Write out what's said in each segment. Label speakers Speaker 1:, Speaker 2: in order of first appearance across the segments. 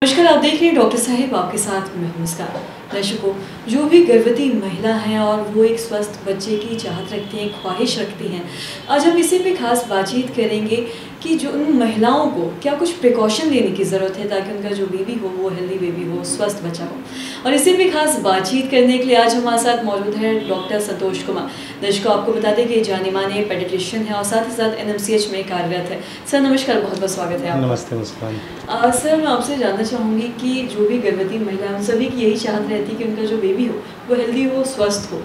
Speaker 1: नमस्कार, आप देख रहे हैं डॉक्टर साहिब आपके साथ मैं हूं। नमस्कार दर्शकों, जो भी गर्भवती महिला हैं और वो एक स्वस्थ बच्चे की चाहत रखती हैं, ख्वाहिश रखती हैं, आज हम इसी पे खास बातचीत करेंगे कि जो उन महिलाओं को क्या कुछ प्रिकॉशन लेने की ज़रूरत है ताकि उनका जो बेबी हो वो हेल्दी बेबी हो, स्वस्थ बच्चा हो। और इसी पे खास बातचीत करने के लिए आज हमारे साथ मौजूद है डॉक्टर संतोष कुमार। दर्शकों, आपको बता दें कि जाने माने पेडिट्रिशियन है और साथ ही साथ NMCH में कार्यरत है। सर नमस्कार, बहुत बहुत स्वागत है आपका।
Speaker 2: नमस्ते मुस्कान।
Speaker 1: सर मैं आपसे जानना चाहूँगी कि जो भी गर्भवती महिला हैं सभी की यही चाहत रहती है कि उनका जो बेबी हो वो हेल्दी हो, स्वस्थ हो।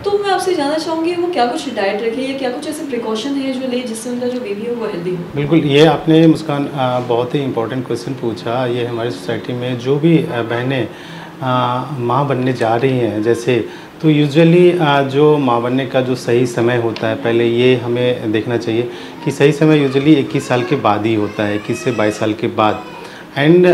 Speaker 1: तो मैं आपसे जानना चाहूँगी वो क्या कुछ डाइट रखे या क्या कुछ ऐसे प्रिकॉशन है जो ले जिससे उनका जो बेबी हो वो हेल्दी हो।
Speaker 2: बिल्कुल, ये आपने मुस्कान बहुत ही इम्पोर्टेंट क्वेश्चन पूछा। ये हमारी सोसाइटी में जो भी बहनें माँ बनने जा रही हैं जैसे, तो यूजुअली जो माँ बनने का जो सही समय होता है, पहले ये हमें देखना चाहिए कि सही समय यूजुअली 21 साल के बाद ही होता है, 21 से 22 साल के बाद। एंड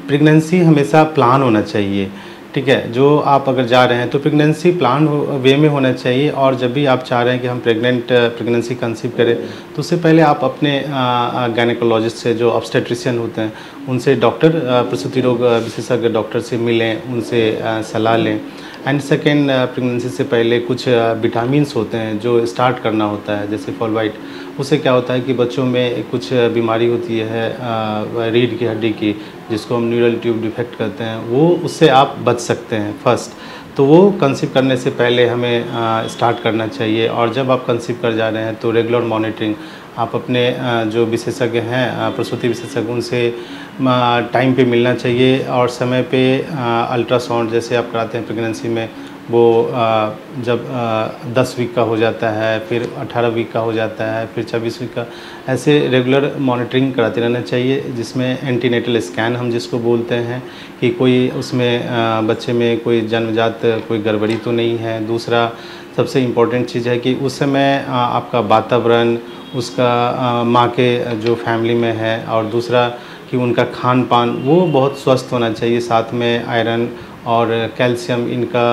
Speaker 2: प्रेगनेंसी हमेशा प्लान होना चाहिए, ठीक है। जो आप अगर जा रहे हैं तो प्रेगनेंसी प्लान वे में होना चाहिए। और जब भी आप चाह रहे हैं कि हम प्रेगनेंसी कंसीव करें तो उससे पहले आप अपने गायनेकोलॉजिस्ट से, जो ऑब्स्टेट्रिशियन होते हैं, उनसे डॉक्टर प्रसूति रोग विशेषज्ञ डॉक्टर से मिलें, उनसे सलाह लें। एंड सेकेंड, प्रेगनेंसी से पहले कुछ विटामिन्स होते हैं जो स्टार्ट करना होता है, जैसे फॉलवाइट। उससे क्या होता है कि बच्चों में कुछ बीमारी होती है रीढ़ की हड्डी की, जिसको हम न्यूरल ट्यूब डिफेक्ट कहते हैं, वो उससे आप बच सकते हैं फर्स्ट। तो वो कंसीव करने से पहले हमें स्टार्ट करना चाहिए। और जब आप कंसीव कर जा रहे हैं तो रेगुलर मॉनिटरिंग आप अपने जो विशेषज्ञ हैं प्रसूति विशेषज्ञ, उनसे टाइम पे मिलना चाहिए। और समय पे अल्ट्रासाउंड जैसे आप कराते हैं प्रेगनेंसी में, वो जब 10 वीक का हो जाता है, फिर 18 वीक का हो जाता है, फिर 24 वीक का, ऐसे रेगुलर मॉनिटरिंग कराते रहना चाहिए। जिसमें एंटीनेटल स्कैन हम जिसको बोलते हैं कि कोई उसमें बच्चे में कोई जन्मजात कोई गड़बड़ी तो नहीं है। दूसरा सबसे इम्पोर्टेंट चीज़ है कि उस समय आपका वातावरण, उसका माँ के जो फैमिली में है, और दूसरा कि उनका खान पान वो बहुत स्वस्थ होना चाहिए। साथ में आयरन और कैल्शियम इनका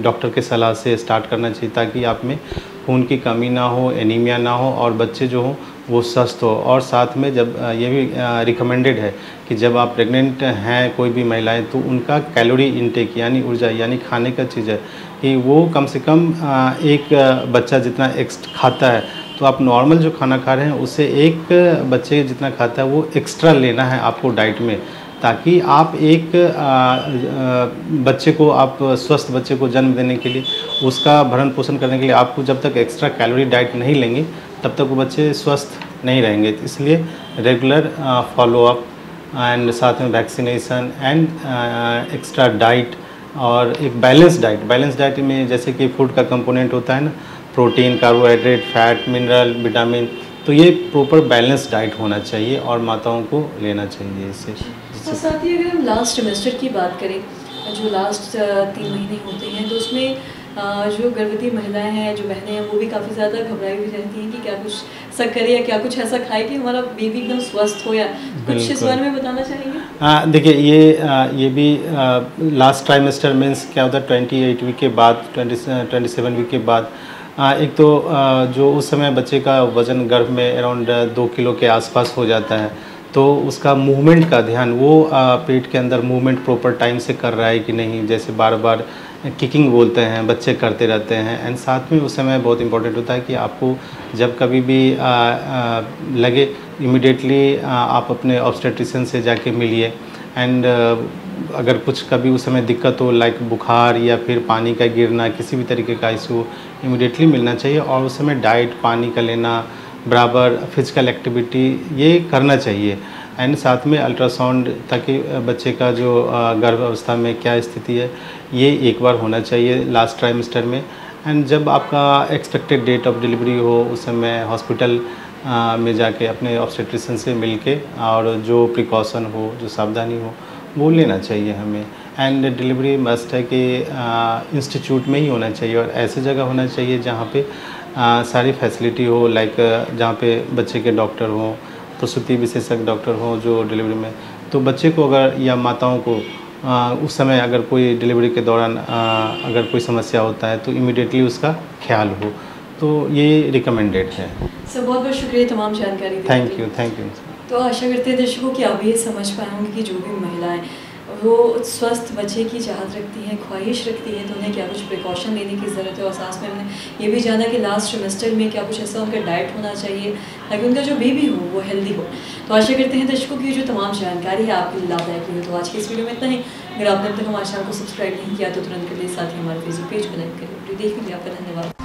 Speaker 2: डॉक्टर के सलाह से स्टार्ट करना चाहिए, ताकि आप में खून की कमी ना हो, एनीमिया ना हो, और बच्चे जो हों वो स्वस्थ हो। और साथ में जब ये भी रिकमेंडेड है कि जब आप प्रेग्नेंट हैं कोई भी महिलाएं, तो उनका कैलोरी इंटेक यानी ऊर्जा यानी खाने का चीज़ है कि वो कम से कम एक बच्चा जितना खाता है, तो आप नॉर्मल जो खाना खा रहे हैं उससे एक बच्चे जितना खाता है वो एक्स्ट्रा लेना है आपको डाइट में, ताकि आप एक बच्चे को, आप स्वस्थ बच्चे को जन्म देने के लिए, उसका भरण पोषण करने के लिए आपको जब तक एक्स्ट्रा कैलोरी डाइट नहीं लेंगे तब तक वो बच्चे स्वस्थ नहीं रहेंगे। इसलिए रेगुलर फॉलोअप एंड साथ में वैक्सीनेशन एंड एक्स्ट्रा डाइट और एक बैलेंस डाइट में जैसे कि फूड का कंपोनेंट होता है ना, protein, carbohydrate, fat, mineral, vitamin, तो ये प्रॉपर बैलेंस डाइट होना चाहिए और माताओं को लेना चाहिए इससे।
Speaker 1: तो साथ ही अगर हम लास्ट ट्रिमेस्टर की बात करें, जो लास्ट 3 महीने होते हैं, तो उसमें जो गर्भवती महिलाएं हैं, जो बहनें हैं, वो भी काफ़ी ज़्यादा घबराई हुई रहती हैं कि क्या कुछ ऐसा करे या क्या कुछ ऐसा खाए कि हमारा बेबी एकदम स्वस्थ हो। या कुछ इस बारे में बताना चाहेंगे?
Speaker 2: देखिए, ये भी लास्ट ट्राइमेस्टर मीन्स क्या होता है, 28 वीक के बाद, 27 वीक के बाद। एक तो जो उस समय बच्चे का वज़न गर्भ में अराउंड 2 किलो के आसपास हो जाता है, तो उसका मूवमेंट का ध्यान, वो पेट के अंदर मूवमेंट प्रॉपर टाइम से कर रहा है कि नहीं, जैसे बार बार किकिंग बोलते हैं, बच्चे करते रहते हैं। एंड साथ में उस समय बहुत इंपॉर्टेंट होता है कि आपको जब कभी भी लगे, इमीडिएटली आप अपने ऑब्स्टेट्रिशियन से जाके मिलिए। एंड अगर कुछ कभी उस समय दिक्कत हो, लाइक बुखार या फिर पानी का गिरना, किसी भी तरीके का इशू, इमीडिएटली मिलना चाहिए। और उस समय डाइट, पानी का लेना, बराबर फिजिकल एक्टिविटी ये करना चाहिए। एंड साथ में अल्ट्रासाउंड, ताकि बच्चे का जो गर्भ अवस्था में क्या स्थिति है ये एक बार होना चाहिए लास्ट ट्राइमेस्टर में। एंड जब आपका एक्सपेक्टेड डेट ऑफ डिलीवरी हो, उस समय हॉस्पिटल में जाके अपने ऑब्स्टेट्रिशियन से मिलके और जो प्रिकॉशन हो, जो सावधानी हो, वो लेना चाहिए हमें। एंड डिलीवरी मस्ट है कि इंस्टीट्यूट में ही होना चाहिए, और ऐसी जगह होना चाहिए जहाँ पे सारी फैसिलिटी हो, लाइक जहाँ पे बच्चे के डॉक्टर हों, प्रसूति विशेषज्ञ डॉक्टर हों जो डिलीवरी में, तो बच्चे को अगर या माताओं को उस समय अगर कोई डिलीवरी के दौरान अगर कोई समस्या होता है तो इमीडिएटली उसका ख्याल हो, तो ये रिकमेंडेड है।
Speaker 1: सर बहुत बहुत शुक्रिया तमाम जानकारी।
Speaker 2: Thank you.
Speaker 1: तो आशा करते हैं दर्शकों कि आप ये समझ पाए होंगे कि जो भी महिलाएं वो स्वस्थ बच्चे की चाहत रखती हैं, ख्वाहिश रखती हैं, तो उन्हें क्या कुछ प्रिकॉशन लेने की ज़रूरत है। और साथ में हमने ये भी जाना कि लास्ट सेमेस्टर में क्या कुछ ऐसा उनका डाइट होना चाहिए ताकि उनका जो बेबी हो वो हेल्दी हो। तो आशा करते हैं दर्शकों की जो तमाम जानकारी है आपके लिए लाभदायक हुई। तो आज की इस वीडियो में इतना ही। अगर आपने अब तक हमारे चैनल को सब्सक्राइब नहीं किया तो तुरंत कर लिए, साथ ही हमारे फेसबुक पेज को लाइक करें। वीडियो देखने के लिए आपका धन्यवाद।